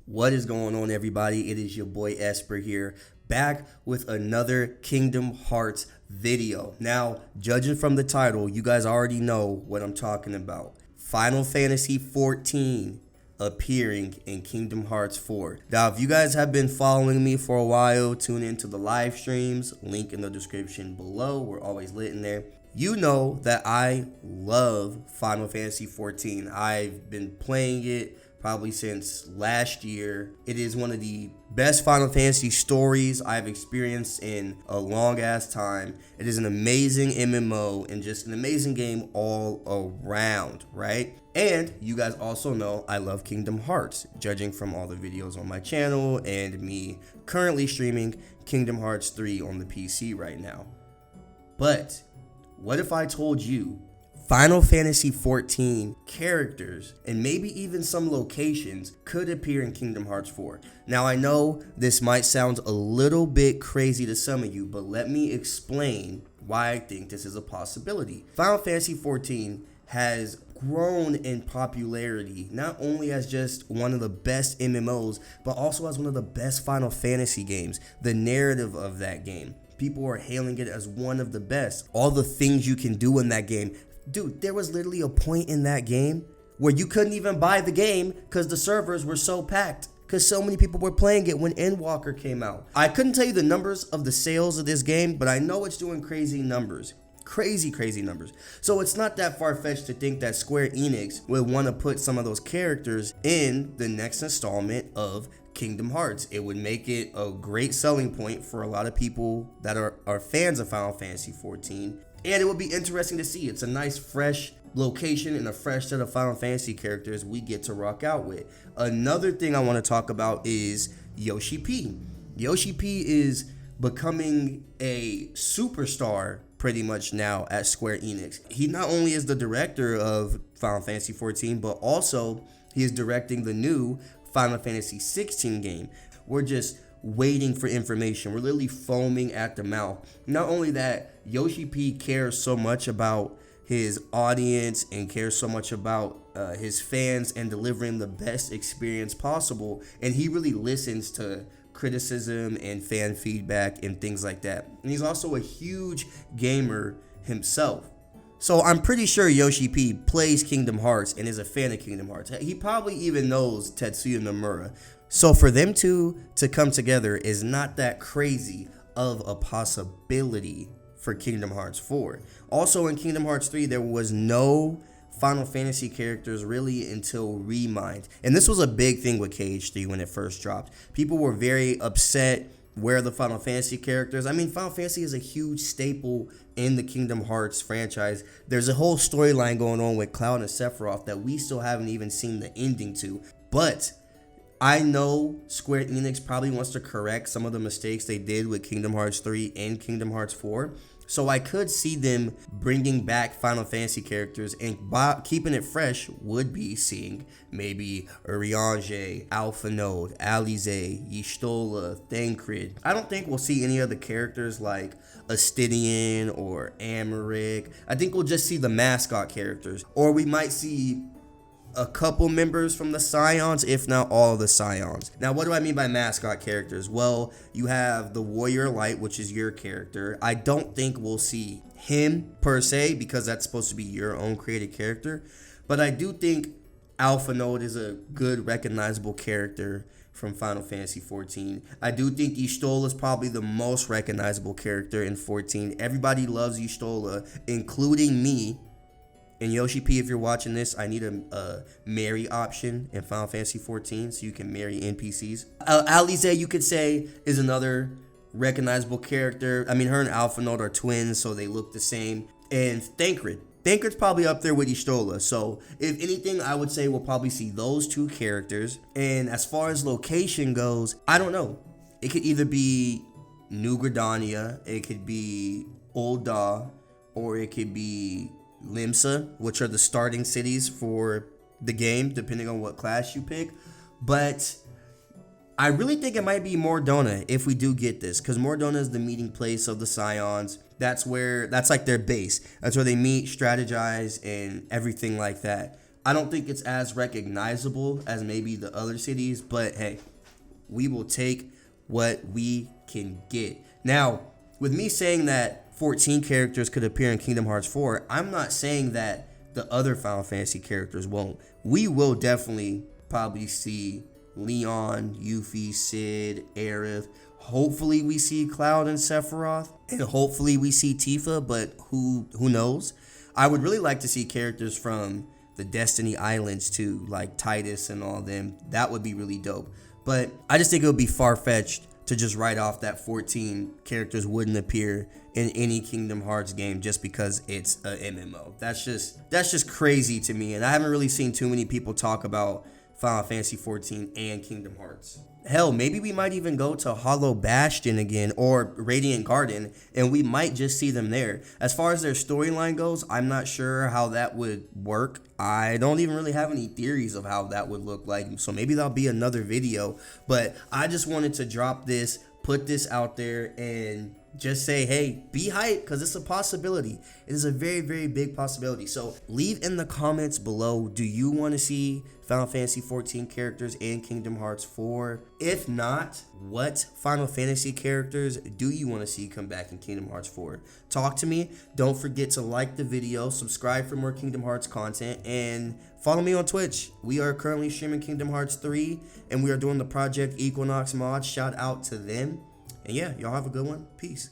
What is going on, everybody? It is your boy Esper here, back with another Kingdom Hearts video. Now, judging from the title, you guys already know what I'm talking about. Final Fantasy XIV appearing in Kingdom Hearts 4. Now, if you guys have been following me for a while, tune into the live streams, link in the description below. We're always lit in there. You know that I love Final Fantasy XIV. I've been playing it probably since last year. It is one of the best Final Fantasy stories I've experienced in a long ass time. It is an amazing MMO and just an amazing game all around, right? And you guys also know I love Kingdom Hearts, judging from all the videos on my channel and me currently streaming Kingdom Hearts 3 on the PC right now. But what if I told you Final Fantasy XIV characters and maybe even some locations could appear in Kingdom Hearts 4? Now, I know this might sound a little bit crazy to some of you, but let me explain why I think this is a possibility. Final Fantasy XIV has grown in popularity, not only as just one of the best MMOs, but also as one of the best Final Fantasy games. The narrative of that game, people are hailing it as one of the best. All the things you can do in that game. Dude, there was literally a point in that game where you couldn't even buy the game because the servers were so packed, because so many people were playing it when Endwalker came out. I couldn't tell you the numbers of the sales of this game, but I know it's doing crazy numbers. Crazy numbers. So it's not that far-fetched to think that Square Enix would want to put some of those characters in the next installment of Kingdom Hearts. It would make it a great selling point for a lot of people that are fans of Final Fantasy XIV. And it would be interesting to see. It's a nice, fresh location and a fresh set of Final Fantasy characters we get to rock out with. Another thing I want to talk about is Yoshi P. Yoshi P is becoming a superstar pretty much now at Square Enix. He not only is the director of Final Fantasy XIV, but also he is directing the new Final Fantasy XVI game. We're just waiting for information. We're literally foaming at the mouth. Not only that, Yoshi P cares so much about his audience and cares so much about his fans and delivering the best experience possible. And he really listens to criticism and fan feedback and things like that. And he's also a huge gamer himself. So I'm pretty sure Yoshi P plays Kingdom Hearts and is a fan of Kingdom Hearts. He probably even knows Tetsuya Nomura. So for them two to come together is not that crazy of a possibility for Kingdom Hearts 4. Also in Kingdom Hearts 3, there was no Final Fantasy characters really until Remind. And this was a big thing with KH3 when it first dropped. People were very upset. Where are the Final Fantasy characters? I mean, Final Fantasy is a huge staple in the Kingdom Hearts franchise. There's a whole storyline going on with Cloud and Sephiroth that we still haven't even seen the ending to. But I know Square Enix probably wants to correct some of the mistakes they did with Kingdom Hearts 3 and Kingdom Hearts 4. So I could see them bringing back Final Fantasy characters, and keeping it fresh would be seeing maybe Urianger, Alpha Node, Alize, Y'shtola, Thancred. I don't think we'll see any other characters like Astidian or Americ. I think we'll just see the mascot characters, or we might see a couple members from the Scions, if not all of the Scions. Now, what do I mean by mascot characters? Well, you have the Warrior Light, which is your character. I don't think we'll see him per se, because that's supposed to be your own created character. But I do think Alpha Node is a good recognizable character from Final Fantasy XIV. I do think Y'shtola is probably the most recognizable character in 14. Everybody loves Y'shtola, including me. And Yoshi P, if you're watching this, I need a marry option in Final Fantasy XIV so you can marry NPCs. Alize, you could say, is another recognizable character. I mean, her and Alpha Node are twins, so they look the same. And Thancred. Thancred's probably up there with Y'shtola. So, if anything, I would say we'll probably see those two characters. And as far as location goes, I don't know. It could either be New Gridania, it could be Ul'dah, or it could be Limsa, which are the starting cities for the game, depending on what class you pick. But I really think it might be Mordona if we do get this, because Mordona is the meeting place of the Scions. That's like their base. That's where they meet, strategize, and everything like that. I don't think it's as recognizable as maybe the other cities, but hey, we will take what we can get. Now, with me saying that 14 characters could appear in Kingdom Hearts 4, I'm not saying that the other Final Fantasy characters won't. We will definitely probably see Leon, Yuffie, Cid, Aerith. Hopefully we see Cloud and Sephiroth, and hopefully we see Tifa, but who knows? I would really like to see characters from the Destiny Islands too, like Titus and all them. That would be really dope. But I just think it would be far-fetched to just write off that 14 characters wouldn't appear in any Kingdom Hearts game just because it's a MMO. That's just crazy to me, and I haven't really seen too many people talk about Final Fantasy 14 and Kingdom Hearts. Hell, maybe we might even go to Hollow Bastion again or Radiant Garden, and we might just see them there. As far as their storyline goes, I'm not sure how that would work. I don't even really have any theories of how that would look like, so maybe that'll be another video. But I just wanted to drop this, put this out there, and just say, hey, be hyped, because it's a possibility. It is a very, very big possibility. So leave in the comments below, do you want to see Final Fantasy 14 characters in Kingdom Hearts 4? If not, what Final Fantasy characters do you want to see come back in Kingdom Hearts 4? Talk to me. Don't forget to like the video, subscribe for more Kingdom Hearts content, and follow me on Twitch. We are currently streaming Kingdom Hearts 3, and we are doing the Project Equinox mod. Shout out to them. And yeah, y'all have a good one. Peace.